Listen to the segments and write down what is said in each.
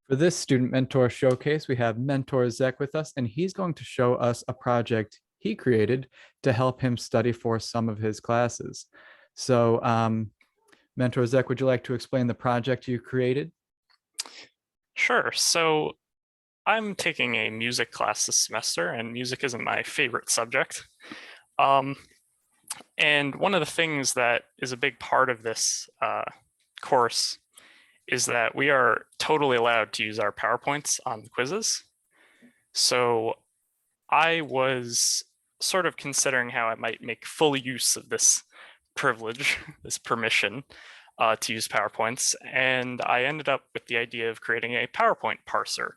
For this student mentor showcase, we have mentor Zek with us, and he's going to show us a project he created to help him study for some of his classes. So, mentor Zek, would you like to explain the project you created? Sure. So I'm taking a music class this semester, and music isn't my favorite subject. Um, and one of the things that is a big part of this course is that we are totally allowed to use our PowerPoints on the quizzes. So I was sort of considering how I might make full use of this privilege, this permission to use PowerPoints. And I ended up with the idea of creating a PowerPoint parser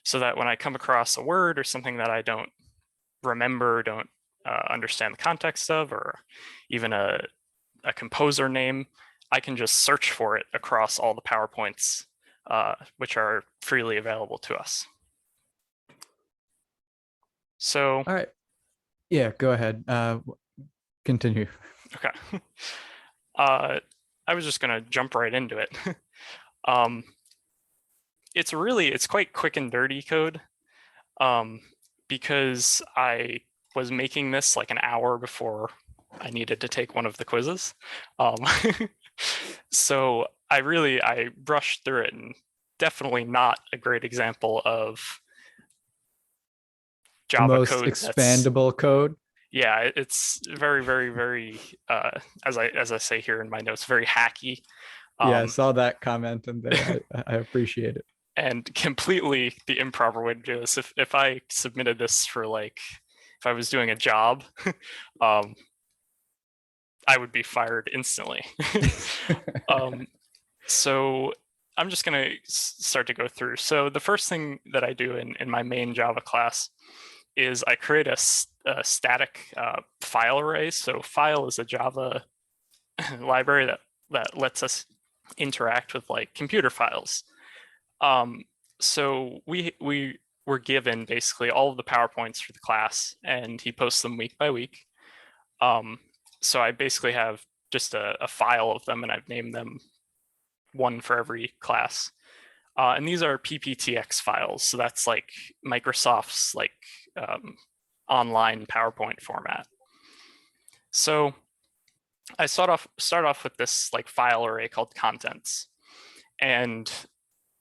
so that when I come across a word or something that I don't remember, don't understand the context of, or even a composer name, I can just search for it across all the PowerPoints, which are freely available to us. So, All right. Yeah, go ahead. Continue. okay. I was just gonna jump right into it. um, it's quite quick and dirty code, because I was making this like an hour before I needed to take one of the quizzes. So I brushed through it, and definitely not a great example of The Java most code that's, expandable code. yeah, it's very, very, very, as I say here in my notes, very hacky. Yeah, I Um, saw that comment in there. I appreciate it. and completely the improper way to do this. If I submitted this for like, if I was doing a job, um, I would be fired instantly. So I'm just gonna start to go through. So the first thing that I do in my main Java class is I create a static file array. So file is a Java library that lets us interact with like computer files. So we were given basically all of the PowerPoints for the class, and he posts them week by week. So I basically have just a file of them, and I've named them one for every class. And these are PPTX files. So that's like Microsoft's like online PowerPoint format. So I start off with this like file array called contents. And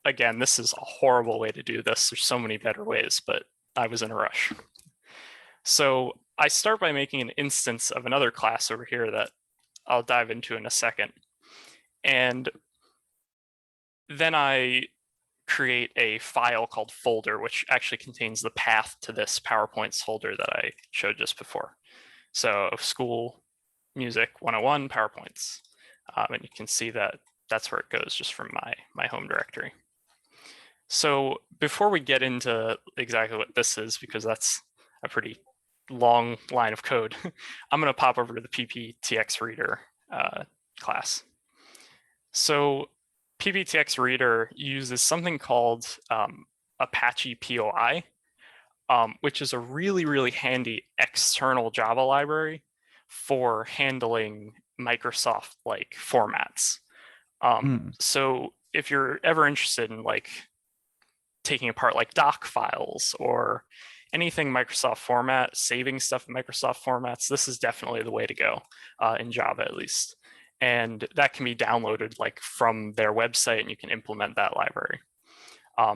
again, this is a horrible way to do this. There's so many better ways, but I was in a rush. So I start by making an instance of another class over here that I'll dive into in a second. And then I create a file called folder, which actually contains the path to this PowerPoints folder that I showed just before. So school music 101 PowerPoints. And you can see that that's where it goes just from my home directory. So before we get into exactly what this is, because that's a pretty long line of code, I'm going to pop over to the PPTX reader class. So PPTX reader uses something called Apache POI, which is a really, really handy external Java library for handling Microsoft-like formats. So if you're ever interested in like taking apart like doc files or anything Microsoft format, saving stuff in Microsoft formats, this is definitely the way to go in Java at least. And that can be downloaded like from their website, and you can implement that library.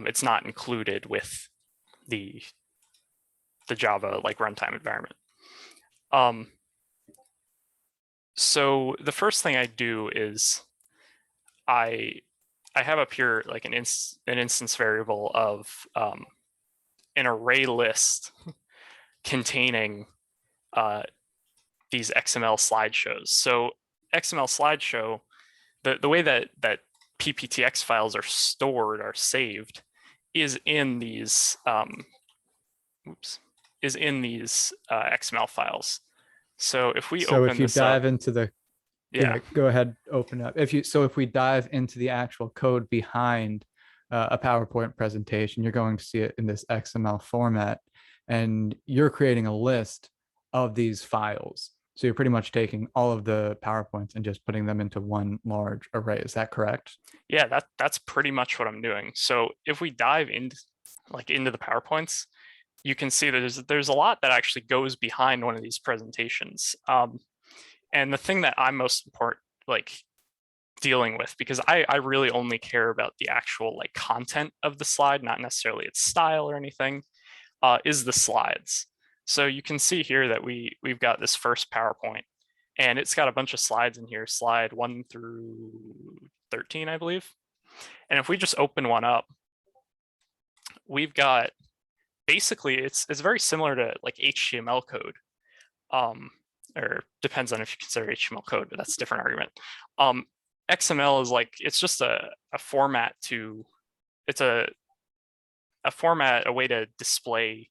It's not included with the Java like runtime environment. So the first thing I do is I have up here like an instance variable of an array list containing these XML slideshows. So XML slideshow, the way that PPTX files are stored, are saved, is in these XML files. So if we So open if you this up, dive into the yeah, go ahead, open up. If we dive into the actual code behind a PowerPoint presentation, you're going to see it in this XML format, and you're creating a list of these files. So you're pretty much taking all of the PowerPoints and just putting them into one large array. Is that correct? Yeah, that's pretty much what I'm doing. So if we dive into the PowerPoints, you can see that there's a lot that actually goes behind one of these presentations. And the thing that I'm most important dealing with, because I really only care about the actual content of the slide, not necessarily its style or anything, is the slides. So you can see here that we've got this first PowerPoint, and it's got a bunch of slides in here, slide 1 through 13, I believe. And if we just open one up, we've got basically it's very similar to HTML code, or depends on if you consider HTML code, but that's a different argument. XML is it's just a format to, it's a format, a way to display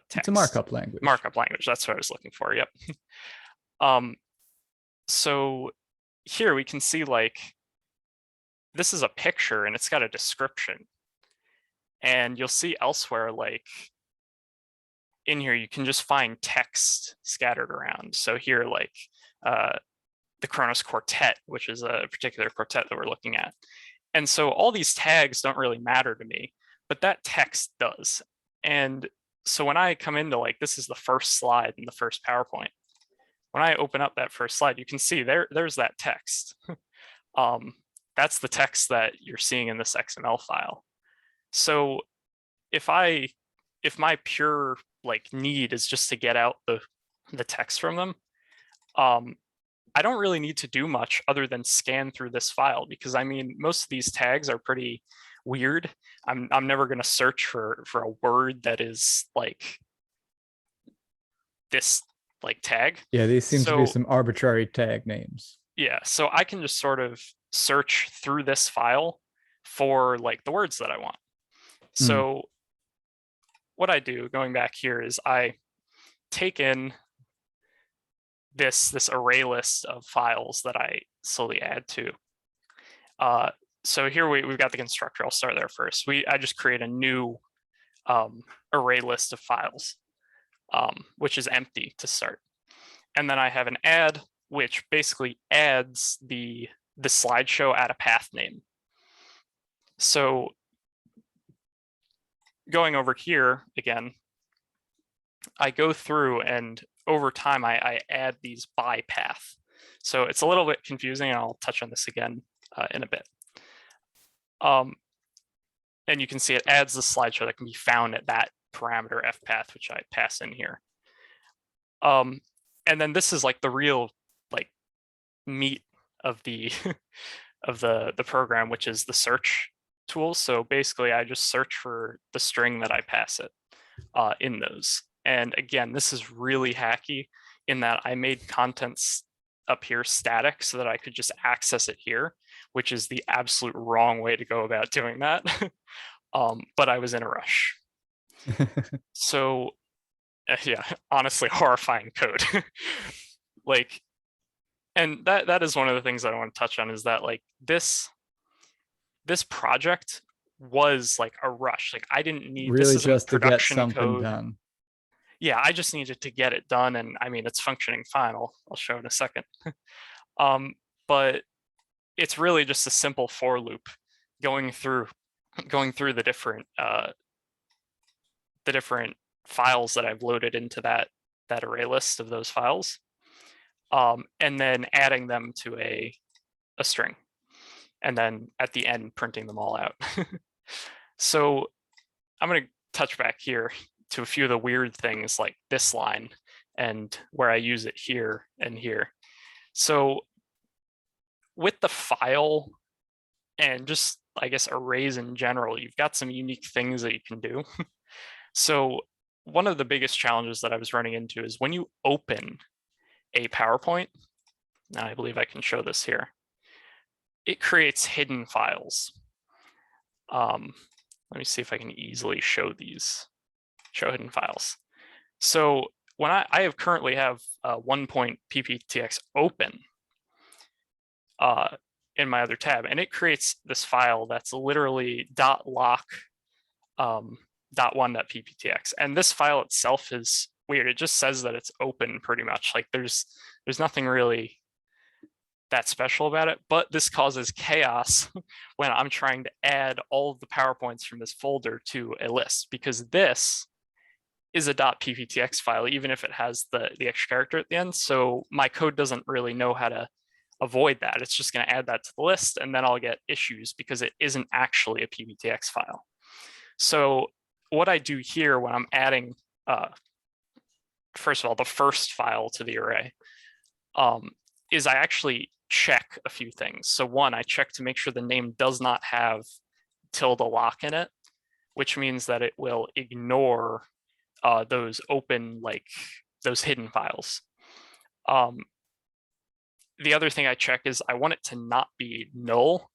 text. It's a markup language. Markup language, that's what I was looking for, yep. So here we can see this is a picture and it's got a description. And you'll see elsewhere, in here, you can just find text scattered around. So here, the Kronos Quartet, which is a particular quartet that we're looking at. And so all these tags don't really matter to me, but that text does. And so when I come into this is the first slide in the first PowerPoint. When I open up that first slide, you can see there's that text. That's the text that you're seeing in this XML file. So if my pure need is just to get out the text from them, I don't really need to do much other than scan through this file, because I mean, most of these tags are pretty weird. I'm never going to search for a word that is this tag. Yeah, these seem to be some arbitrary tag names. Yeah, so I can just sort of search through this file for the words that I want. So what I do, going back here, is I take in this array list of files that I slowly add to. So here we've got the constructor. I'll start there first. I just create a new array list of files, which is empty to start. And then I have an add, which basically adds the slideshow at a path name. So going over here again, I go through and over time I add these by path. So it's a little bit confusing, and I'll touch on this again in a bit. And you can see it adds the slideshow that can be found at that parameter fpath, which I pass in here. And then this is the real meat of the of the program, which is the search tool. So basically I just search for the string that I pass it in those. And again, this is really hacky in that I made contents up here static so that I could just access it here, which is the absolute wrong way to go about doing that. But I was in a rush. So yeah, honestly, horrifying code. And that is one of the things that I want to touch on, is that this project was a rush. I didn't need really this just to get something code. done. Yeah, I just needed to get it done, and I mean, it's functioning fine. I'll show in a second. But it's really just a simple for loop going through the different files that I've loaded into that array list of those files, and then adding them to a string, and then at the end printing them all out. So I'm going to touch back here to a few of the weird things like this line and where I use it here and here. So with the file and just, I guess, arrays in general, you've got some unique things that you can do. So one of the biggest challenges that I was running into is when you open a PowerPoint, now I believe I can show this here, it creates hidden files. Let me see if I can easily show hidden files. So when I have currently have 1.pptx open in my other tab, and it creates this file that's literally .lock .1.pptx, and this file itself is weird. It just says that it's open pretty much. There's There's nothing really that special about it, but this causes chaos when I'm trying to add all of the PowerPoints from this folder to a list, because this is a .pptx file, even if it has the extra character at the end. So my code doesn't really know how to avoid that. It's just going to add that to the list, and then I'll get issues because it isn't actually a pptx file. So what I do here when I'm adding, first of all, the first file to the array, is I actually check a few things. So one, I check to make sure the name does not have tilde lock in it, which means that it will ignore those open, like those hidden files. The other thing I check is I want it to not be null,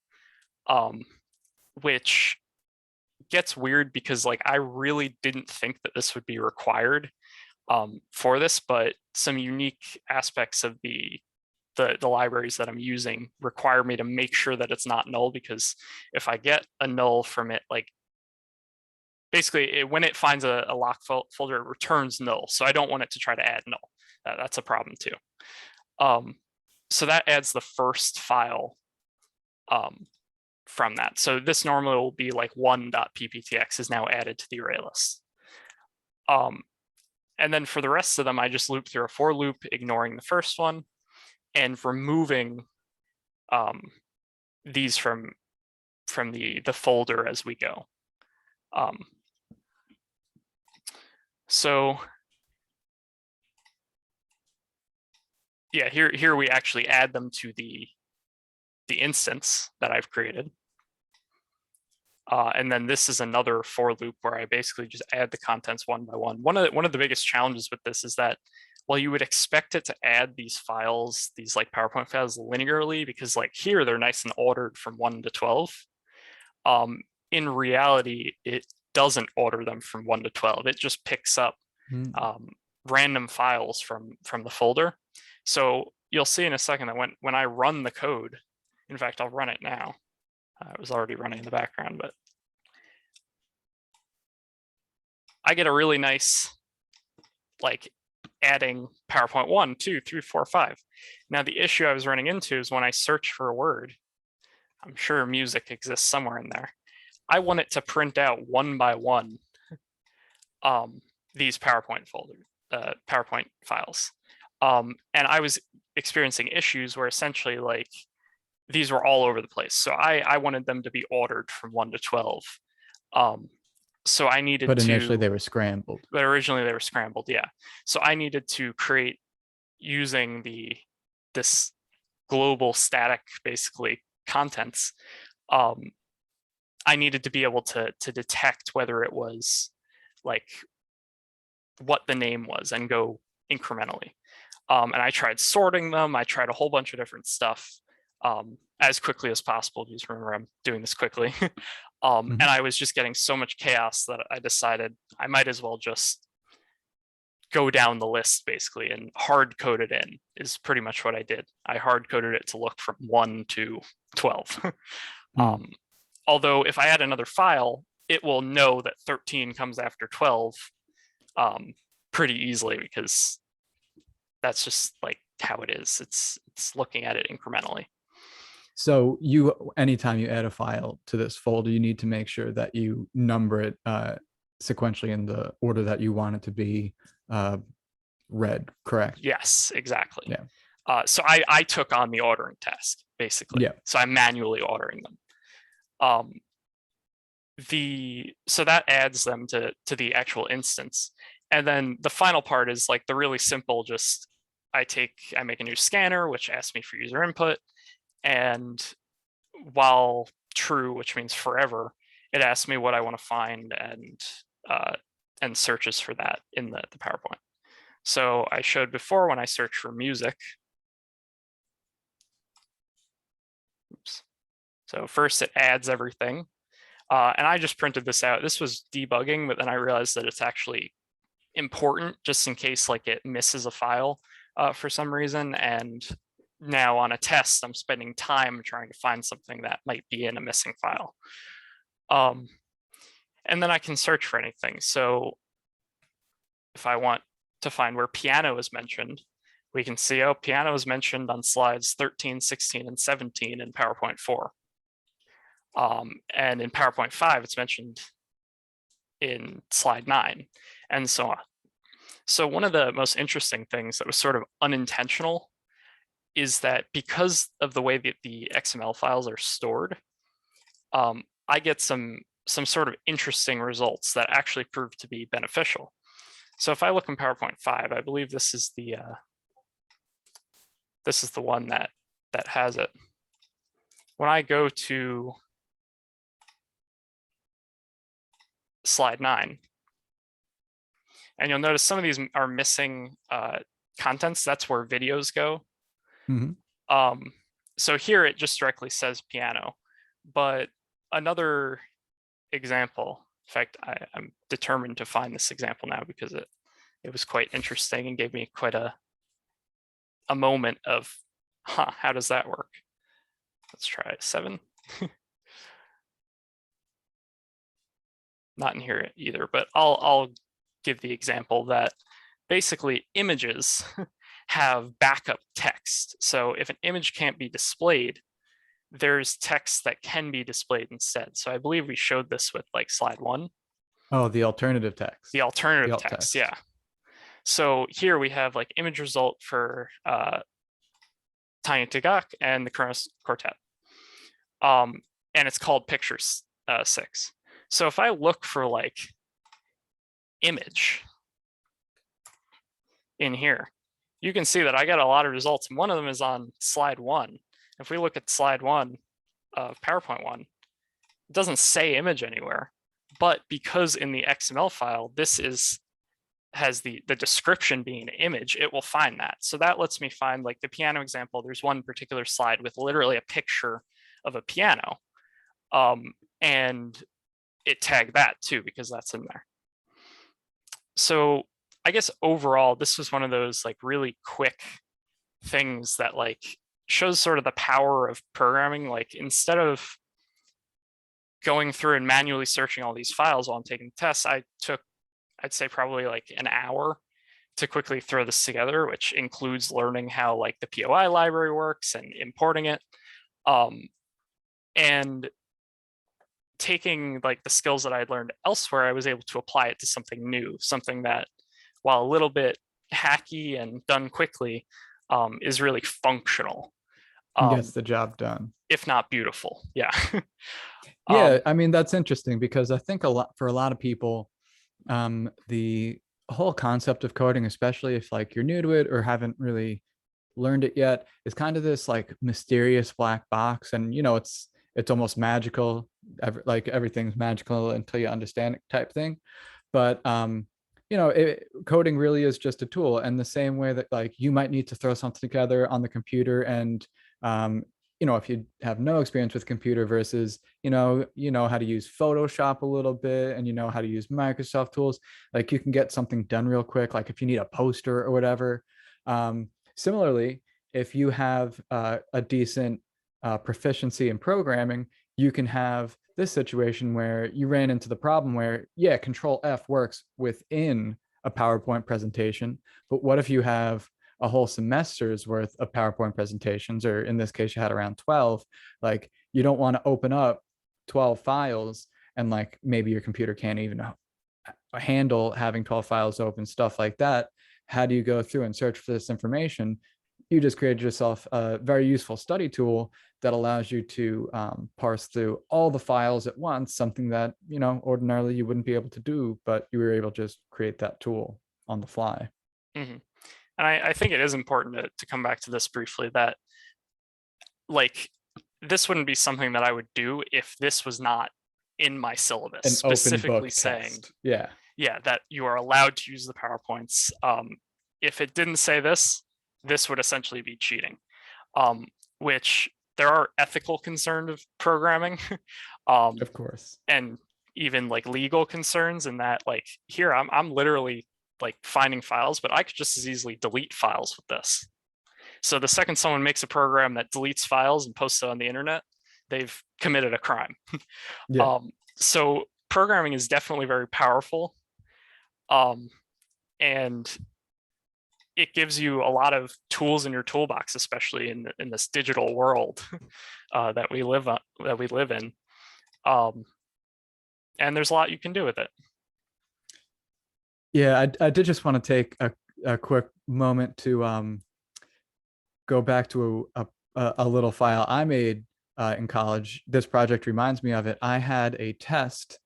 which gets weird because like I really didn't think that this would be required for this, but some unique aspects of the libraries that I'm using require me to make sure that it's not null, because if I get a null from it, like basically when it finds a lock folder, it returns null. So I don't want it to try to add null. That's a problem too. So that adds the first file from that. So this normally will be like 1.pptx is now added to the array list. And then for the rest of them, I just loop through a for loop, ignoring the first one and removing these from the folder as we go. So yeah, here we actually add them to the instance that I've created. And then this is another for loop where I basically just add the contents one by one. One of the biggest challenges with this is that while you would expect it to add these files, these like PowerPoint files linearly, because like here they're nice and ordered from 1 to 12. In reality, it doesn't order them from 1 to 12. It just picks up random files from the folder. So you'll see in a second that when I run the code, in fact, I'll run it now. It was already running in the background, but I get a really nice, like adding PowerPoint 1, 2, 3, 4, 5. Now the issue I was running into is when I search for a word, I'm sure music exists somewhere in there. I want it to print out one by one these PowerPoint PowerPoint files. And I was experiencing issues where essentially like these were all over the place. So I wanted them to be ordered from 1 to 12. So I needed But initially they were scrambled. But originally they were scrambled, yeah. So I needed to create, using this global static, basically, contents, I needed to be able to detect whether it was like what the name was and go incrementally. And I tried sorting them. I tried a whole bunch of different stuff as quickly as possible. Just remember, I'm doing this quickly. And I was just getting so much chaos that I decided I might as well just go down the list basically and hard code it in is pretty much what I did. I hard coded it to look from 1 to 12. Although if I add another file, it will know that 13 comes after 12 pretty easily, because that's just like how it is. It's looking at it incrementally. So anytime you add a file to this folder, you need to make sure that you number it sequentially in the order that you want it to be read, correct? Yes, exactly. Yeah. So I took on the ordering task, basically. Yeah. So I'm manually ordering them. So that adds them to the actual instance. And then the final part is like the really simple, just I make a new scanner, which asks me for user input. And while true, which means forever, it asks me what I want to find and searches for that in the PowerPoint. So I showed before when I search for music. Oops. So first it adds everything. And I just printed this out. This was debugging, but then I realized that it's actually important just in case like it misses a file for some reason. And now on a test, I'm spending time trying to find something that might be in a missing file. And then I can search for anything. So if I want to find where piano is mentioned, We can see, oh, piano is mentioned on slides 13, 16, and 17 in PowerPoint 4. And in PowerPoint 5, it's mentioned in slide 9, and so on. So one of the most interesting things that was sort of unintentional is that because of the way that the XML files are stored, I get some sort of interesting results that actually prove to be beneficial. So if I look in PowerPoint 5, I believe this is the one that has it. When I go to slide 9, and you'll notice some of these are missing contents. That's where videos go. Mhm. So here it just directly says piano, but another example, in fact, I'm determined to find this example now because it was quite interesting and gave me quite a moment of, how does that work? Let's try 7. Not in here either, but I'll give the example that basically images have backup text. So if an image can't be displayed, there's text that can be displayed instead. So I believe we showed this with like slide 1. Oh, the alternative text. The alternative alt text, yeah. So here we have like image result for Tiny Tagak and the Kronos Quartet. And it's called picture 6. So if I look for like image in here, you can see that I got a lot of results. And one of them is on slide 1. If we look at slide 1 of PowerPoint 1, it doesn't say image anywhere, but because in the XML file, this has the description being an image, it will find that. So that lets me find like the piano example. There's one particular slide with literally a picture of a piano. And it tagged that too, because that's in there. So I guess overall, this was one of those like really quick things that like shows sort of the power of programming. Like instead of going through and manually searching all these files while I'm taking tests, I'd say probably like an hour to quickly throw this together, which includes learning how like the POI library works and importing it. And taking like the skills that I'd learned elsewhere, I was able to apply it to something new, something that, while a little bit hacky and done quickly, is really functional. Gets the job done. If not beautiful. Yeah. Yeah, I mean, that's interesting because I think for a lot of people, the whole concept of coding, especially if like you're new to it or haven't really learned it yet, is kind of this like mysterious black box. And it's almost magical. Like everything's magical until you understand it type thing. But coding really is just a tool. And the same way that like you might need to throw something together on the computer, and if you have no experience with computer versus you know how to use Photoshop a little bit, and you know how to use Microsoft tools, like you can get something done real quick, like if you need a poster or whatever. Similarly, if you have a decent proficiency in programming, you can have this situation where you ran into the problem where, yeah, Control F works within a PowerPoint presentation, but what if you have a whole semester's worth of PowerPoint presentations, or in this case, you had around 12, like you don't want to open up 12 files and like maybe your computer can't even handle having 12 files open, stuff like that. How do you go through and search for this information? You just created yourself a very useful study tool that allows you to parse through all the files at once, something that ordinarily you wouldn't be able to do, but you were able to just create that tool on the fly. Mm-hmm. And I think it is important to come back to this briefly, that like this wouldn't be something that I would do if this was not in my syllabus, An specifically saying test. Yeah, that you are allowed to use the PowerPoints. If it didn't say this would essentially be cheating, which there are ethical concerns of programming, of course, and even like legal concerns, in that like here I'm literally like finding files, but I could just as easily delete files with this. So the second someone makes a program that deletes files and posts it on the internet, they've committed a crime. yeah. So programming is definitely very powerful. And it gives you a lot of tools in your toolbox, especially in this digital world that we live in. And there's a lot you can do with it. Yeah, I did just want to take a quick moment to go back to a little file I made in college. This project reminds me of it. I had a test,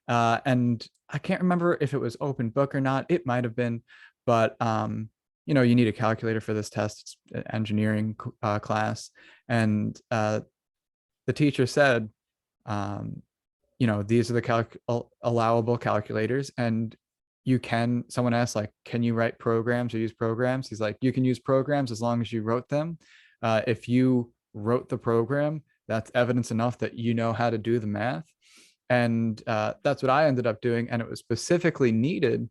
and I can't remember if it was open book or not. It might have been, but you need a calculator for this test. It's an engineering class, and the teacher said, um, these are the allowable calculators, and someone asked, like, can you write programs or use programs? He's like, you can use programs as long as you wrote them. If you wrote the program, that's evidence enough that you know how to do the math. And that's what I ended up doing. And it was specifically needed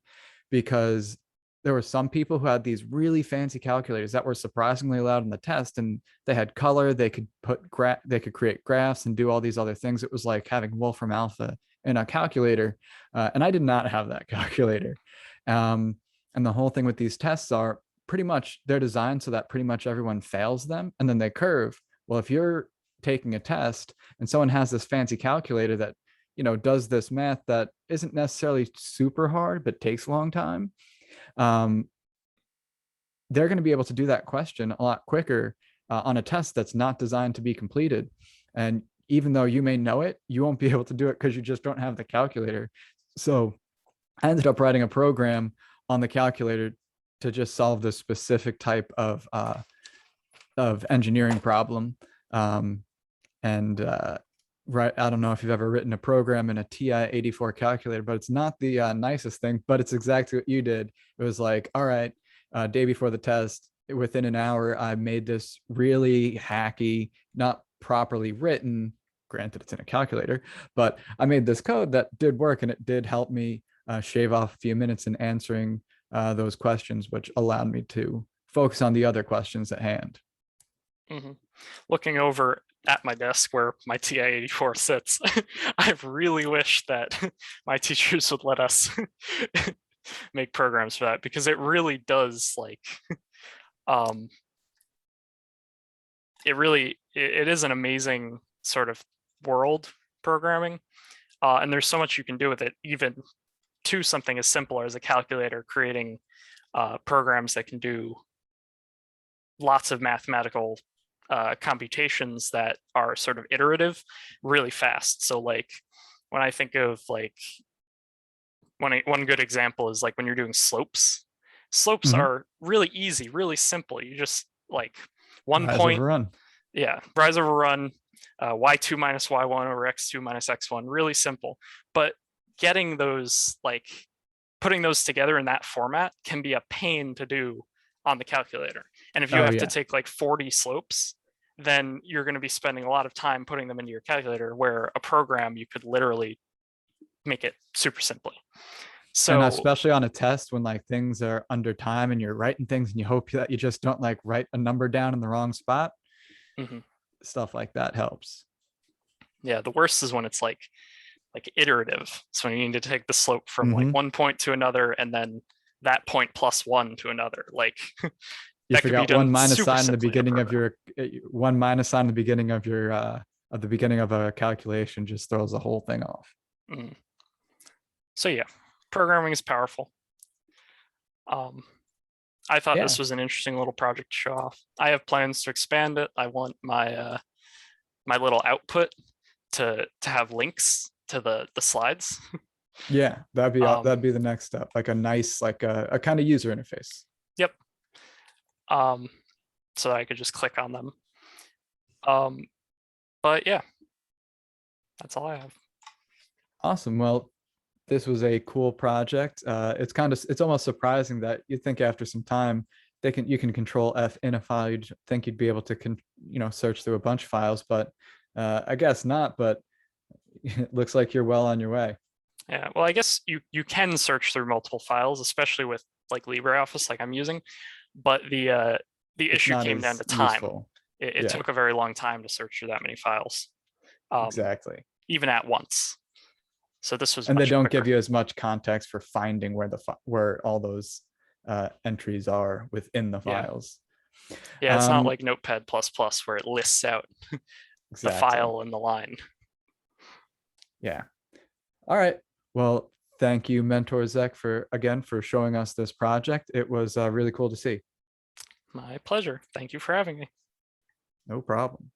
because there were some people who had these really fancy calculators that were surprisingly loud in the test, and they had color. They could they could create graphs and do all these other things. It was like having Wolfram Alpha in a calculator, and I did not have that calculator. And the whole thing with these tests are pretty much they're designed so that pretty much everyone fails them, and then they curve. Well, if you're taking a test and someone has this fancy calculator that does this math that isn't necessarily super hard but takes a long time, they're going to be able to do that question a lot quicker on a test that's not designed to be completed. And even though you may know it, you won't be able to do it because you just don't have the calculator. So I ended up writing a program on the calculator to just solve this specific type of engineering problem. Right, I don't know if you've ever written a program in a TI-84 calculator, but it's not the nicest thing, but it's exactly what you did. It was like, all right, day before the test, within an hour, I made this really hacky, not properly written, granted it's in a calculator, but I made this code that did work, and it did help me shave off a few minutes in answering those questions, which allowed me to focus on the other questions at hand. Mm-hmm. Looking over at my desk where my TI-84 sits, I really wish that my teachers would let us make programs for that, because it really does, like, it is an amazing sort of world, programming, and there's so much you can do with it, even to something as simple as a calculator, creating programs that can do lots of mathematical computations that are sort of iterative really fast. So like when I think of like one good example is like when you're doing slopes. Slopes are really easy, really simple. You just like one Rise point, over run. Yeah, rise over run, y2 minus y1 over x2 minus x1, really simple. But getting those, like putting those together in that format can be a pain to do on the calculator. And if you have to take like 40 slopes, then you're going to be spending a lot of time putting them into your calculator, where a program you could literally make it super simply. So, and especially on a test when like things are under time and you're writing things and you hope that you just don't like write a number down in the wrong spot. Stuff like that helps. Yeah, the worst is when it's like iterative. So when you need to take the slope from like one point to another, and then that point plus one to another, like you forgot one minus sign in the beginning of your at the beginning of a calculation just throws the whole thing off. So yeah, programming is powerful. I thought this was an interesting little project to show off. I have plans to expand it. I want my my little output to have links to the slides. Yeah, that'd be the next step, like a nice, like a kind of user interface. Yep. So I could just click on them. But yeah, that's all I have. Awesome. Well, this was a cool project. It's almost surprising that you think after some time you can control F in a file. You'd think you'd be able to search through a bunch of files, but I guess not. But it looks like you're well on your way. Yeah, well, I guess you can search through multiple files, especially with like LibreOffice, like I'm using. But the issue came down to time. It took a very long time to search through that many files. Exactly. Even at once. So this was, and they don't give you as much context for finding where all those entries are within the Yeah. files. Yeah, it's not like Notepad++ where it lists out the Exactly. file and the line. Yeah. All right. Well, thank you, Mentor Zach, for showing us this project. It was really cool to see. My pleasure. Thank you for having me. No problem.